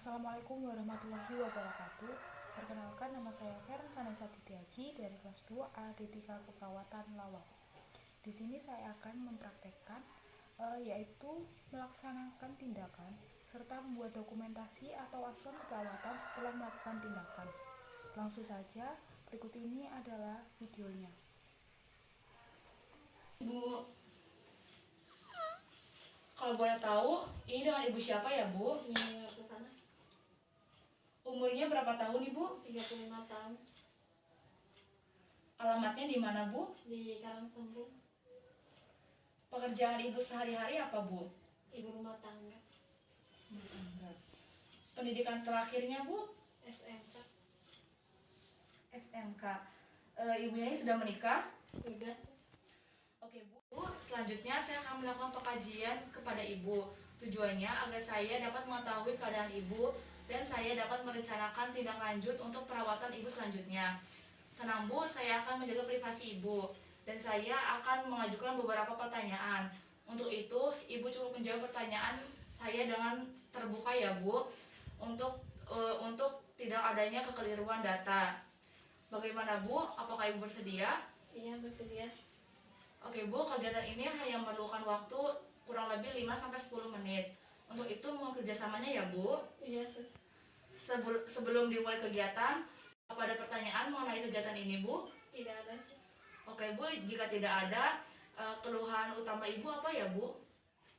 Assalamualaikum warahmatullahi wabarakatuh. Perkenalkan, nama saya Feren Vanessa Titiaji dari kelas 2A D3 Keperawatan Lawak. Di sini saya akan mempraktekkan yaitu melaksanakan tindakan serta membuat dokumentasi atau asuhan keperawatan setelah melakukan tindakan. Langsung saja, berikut ini adalah videonya. Bu, kalau boleh tahu, ini dengan ibu siapa ya, Bu? Nyi Susana, Umurnya berapa tahun, Ibu? 35 tahun, Alamatnya di mana, Bu? di Karangsembung, Pekerjaan Ibu sehari-hari apa, Bu? ibu rumah tangga, Pendidikan terakhirnya, Bu? SMK. SMK. Ibunya ini sudah menikah? Sudah. Oke, Bu. Selanjutnya saya akan melakukan pengkajian kepada Ibu. Tujuannya agar saya dapat mengetahui keadaan Ibu dan saya dapat merencanakan tindak lanjut untuk perawatan Ibu selanjutnya. Tenang, Bu, saya akan menjaga privasi Ibu dan saya akan mengajukan beberapa pertanyaan. Untuk itu, Ibu cukup menjawab pertanyaan saya dengan terbuka ya, Bu, untuk tidak adanya kekeliruan data. Bagaimana, Bu? Apakah Ibu bersedia? Iya, bersedia. Oke, Bu, kegiatan ini hanya memerlukan waktu kurang lebih 5-10 menit. Untuk itu mohon kerjasamanya ya, Bu. Iya, Sus. Sebelum dimulai kegiatan, apa ada pertanyaan mengenai kegiatan ini, Bu? Tidak ada, Sus. Oke, Bu, jika tidak ada, keluhan utama Ibu apa ya, Bu?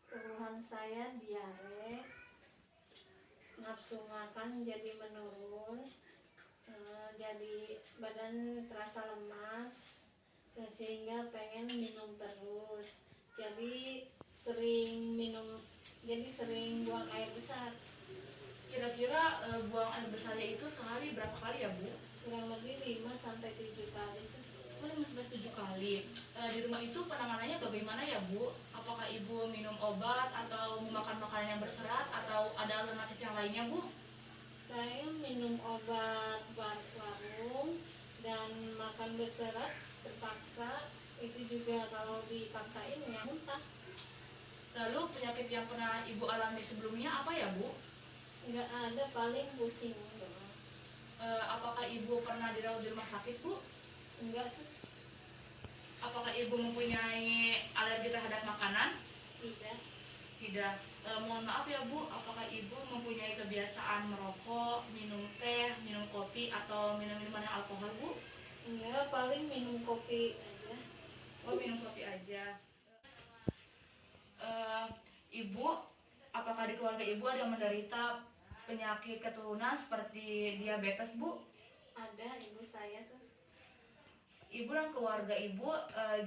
Keluhan saya diare, nafsu makan jadi menurun, jadi badan terasa lemas, dan sehingga pengen minum terus. Jadi sering buang air besar. Kira-kira buang air besarnya itu sehari berapa kali ya, Bu? Kurang lebih 5-7 kali, Sus. 5-7 kali. Di rumah itu penanganannya bagaimana ya, Bu? Apakah Ibu minum obat atau memakan makanan yang berserat atau ada alternatif yang lainnya, Bu? Saya minum obat warung dan makan berserat terpaksa. Itu juga kalau dipaksain ya muntah. Lalu penyakit yang pernah Ibu alami sebelumnya apa ya, Bu? Nggak ada, paling pusing doang. Apakah Ibu pernah dirawat di rumah sakit, Bu? Enggak, Sus. Apakah Ibu mempunyai alergi terhadap makanan? Tidak. Tidak. Mohon maaf ya, Bu, apakah Ibu mempunyai kebiasaan merokok, minum teh, minum kopi, atau minum minuman yang alkohol, Bu? Enggak, paling minum kopi aja. Oh, minum kopi aja. Ibu, apakah di keluarga Ibu ada yang menderita penyakit keturunan seperti diabetes, Bu? Ada ibu saya, Sus. Ibu dan keluarga Ibu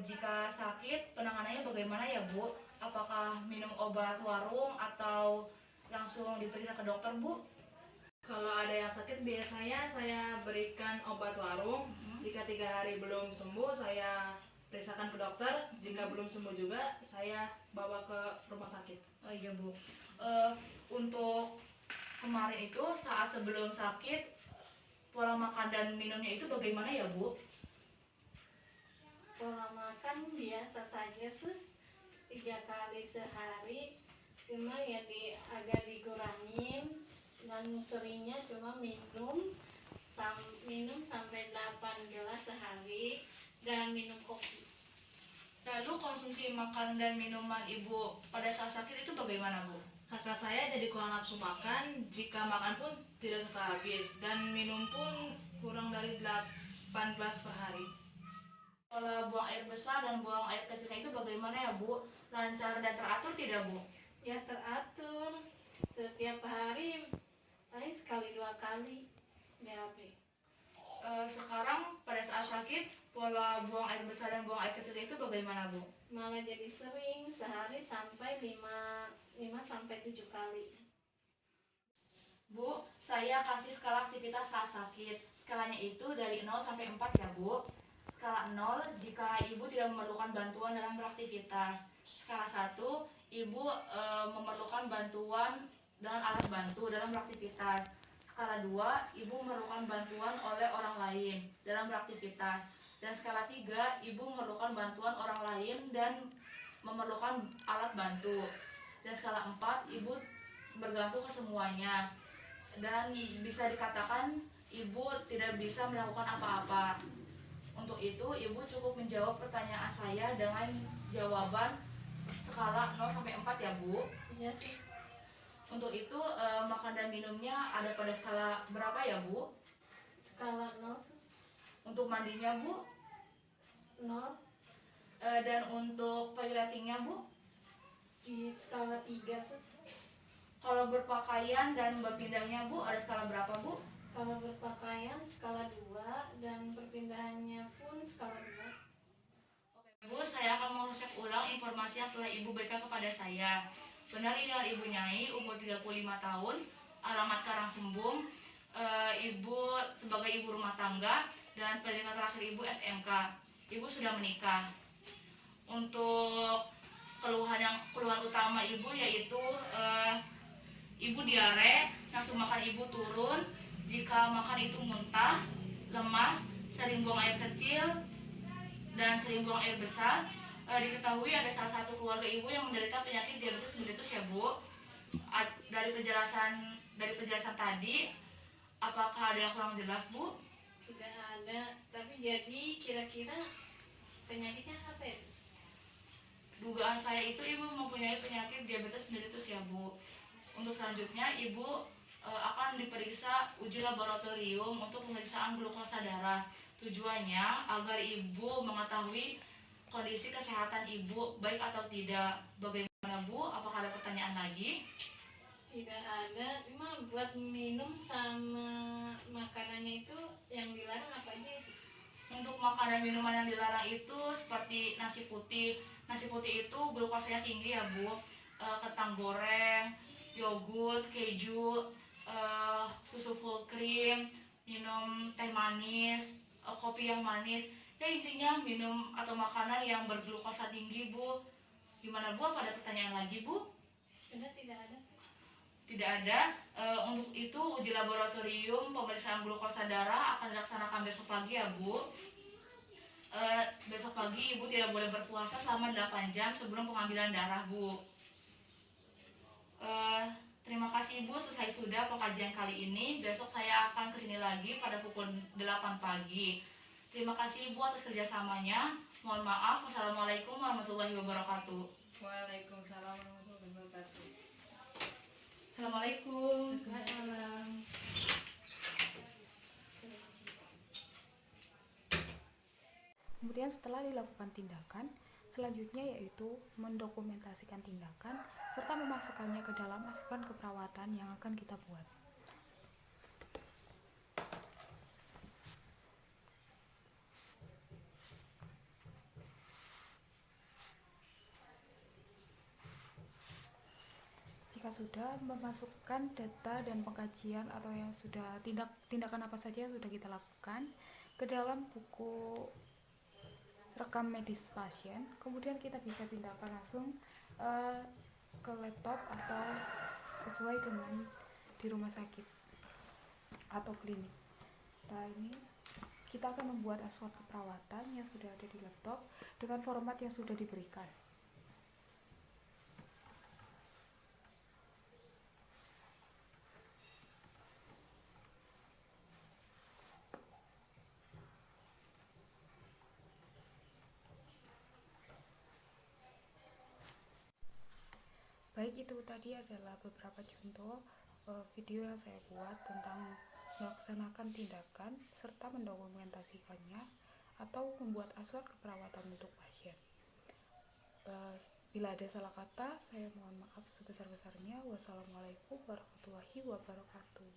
jika sakit penanganannya bagaimana ya, Bu? Apakah minum obat warung atau langsung diperiksa ke dokter, Bu? Kalau ada yang sakit biasanya saya berikan obat warung. Jika 3 hari belum sembuh saya periksakan ke dokter. Jika belum sembuh juga saya bawa ke rumah sakit. Oh iya, Bu. Untuk kemarin itu saat sebelum sakit pola makan dan minumnya itu bagaimana ya, Bu? Pola makan biasa saja, Sus. 3 kali sehari. Cuma ya agak dikurangin, dan seringnya cuma minum sampai 8 gelas sehari dan minum kopi. Lalu konsumsi makan dan minuman Ibu pada saat sakit itu bagaimana, Bu? Kakak saya jadi kurang nafsu makan. Jika makan pun tidak suka habis. Dan minum pun kurang dari 8 gelas per hari. Pola buang air besar dan buang air kecilnya itu bagaimana ya, Bu? Lancar dan teratur tidak, Bu? Ya teratur, setiap hari paling sekali 2 kali BAB. Sekarang pada saat sakit pola buang air besar dan buang air kecilnya itu bagaimana, Bu? Malah jadi sering, sehari sampai 5-7 kali. Bu, saya kasih skala aktivitas saat sakit. Skalanya itu dari 0 sampai 4 ya, Bu. Skala 0 jika Ibu tidak memerlukan bantuan dalam beraktivitas. Skala 1, Ibu memerlukan bantuan dengan alat bantu dalam beraktivitas. Skala 2, Ibu memerlukan bantuan oleh orang lain dalam beraktivitas. Dan skala 3, Ibu memerlukan bantuan orang lain dan memerlukan alat bantu. Dan skala 4, Ibu bergantung ke semuanya. dan bisa dikatakan ibu tidak bisa melakukan apa-apa. Untuk itu, ibu cukup menjawab pertanyaan saya dengan jawaban skala 0 sampai 4 ya, Bu. Iya, sus. Untuk itu, makan dan minumnya ada pada skala berapa ya, Bu? Skala 0, sus. Untuk mandinya, Bu? 0. Dan untuk toiletingnya, Bu? Di skala 3, sus. Kalau berpakaian dan berpindahnya, Bu, ada skala berapa, Bu? Kalau berpakaian skala 2 dan perpindahannya pun skala 2. Oke, Bu, saya akan mengecek ulang informasi yang telah Ibu berikan kepada saya. Benar ini adalah Ibu Nyai, umur 35 tahun, alamat Karangsembung, Ibu sebagai ibu rumah tangga, dan pendidikan terakhir Ibu SMK. Ibu sudah menikah. Untuk keluhan utama Ibu yaitu Ibu diare, nafsu makan Ibu turun, jika makan itu muntah, lemas, sering buang air kecil, dan sering buang air besar. Diketahui ada salah satu keluarga Ibu yang menderita penyakit diabetes mellitus ya, Bu. Dari penjelasan tadi, apakah ada yang kurang jelas, Bu? Tidak ada, tapi jadi kira-kira penyakitnya apa ya, sus? Dugaan saya itu Ibu mempunyai penyakit diabetes mellitus ya, Bu. Untuk selanjutnya Ibu akan diperiksa uji laboratorium untuk pemeriksaan glukosa darah. Tujuannya agar Ibu mengetahui kondisi kesehatan Ibu baik atau tidak. Bagaimana, Bu? Apakah ada pertanyaan lagi? Tidak ada, cuma buat minum sama makanannya itu yang dilarang apa aja ya, sus? Untuk makanan minuman yang dilarang itu seperti nasi putih. Nasi putih itu glukosanya tinggi ya, Bu. Kentang goreng, yogurt, keju, susu full cream, minum teh manis, kopi yang manis. Ya intinya minum atau makanan yang berglukosa tinggi, Bu. Gimana, Bu? Apa ada pertanyaan lagi, Bu? Sudah tidak ada, sus. Tidak ada. Untuk itu uji laboratorium pemeriksaan glukosa darah akan dilaksanakan besok pagi ya, Bu. Besok pagi Ibu tidak boleh berpuasa selama 8 jam sebelum pengambilan darah, Bu. Terima kasih Ibu, selesai sudah pengkajian kali ini. Besok saya akan kesini lagi pada pukul 8 pagi. Terima kasih Ibu atas kerjasamanya. Mohon maaf. Wassalamualaikum warahmatullahi wabarakatuh. Waalaikumsalam warahmatullahi wabarakatuh. Assalamualaikum. Waalaikumsalam. Kemudian setelah dilakukan tindakan, selanjutnya yaitu mendokumentasikan tindakan serta memasukkannya ke dalam asupan keperawatan yang akan kita buat. Jika sudah memasukkan data dan pengkajian atau yang sudah tindakan apa saja yang sudah kita lakukan ke dalam buku rekam medis pasien, kemudian kita bisa pindahkan langsung ke laptop atau sesuai dengan di rumah sakit atau klinik. Nah, ini kita akan membuat asupan keperawatan yang sudah ada di laptop dengan format yang sudah diberikan. Baik, itu tadi adalah beberapa contoh video yang saya buat tentang melaksanakan tindakan serta mendokumentasikannya atau membuat asupan keperawatan untuk pasien. Bila ada salah kata, saya mohon maaf sebesar-besarnya. Wassalamualaikum warahmatullahi wabarakatuh.